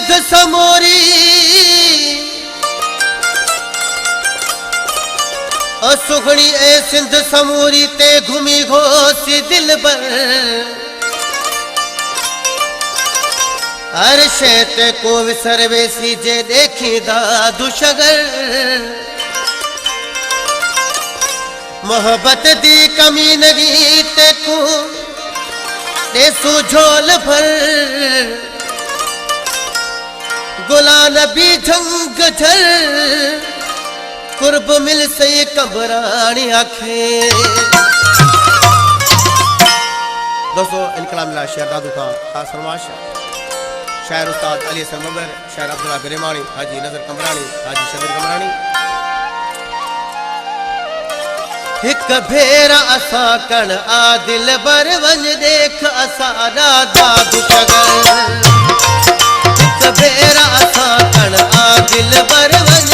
सिंध समोरी सुगणी ए सिंध समूरी ते घूमी घोसी दिल बर हर शेत को विसर वेसी जे देखी दादू शगर मोहब्बत दी कमी नगी ते को देसू झोल भर गुला नबी झंग झर कुर्ब मिल सही कबरानी आखे। दोस्तों इनकलाब मिला शेर दादू खान खास फरमाश शायर उस्ताद अली हसन मगर शायर अब्दुल्ला गिरेमानी हाजी नजर कमरानी हाजी शबीर कमरानी। हिक भेरा असा कण आदिल बर वंज देख असा दादू शगर हिक भेरा असा कण आदिल बर वंज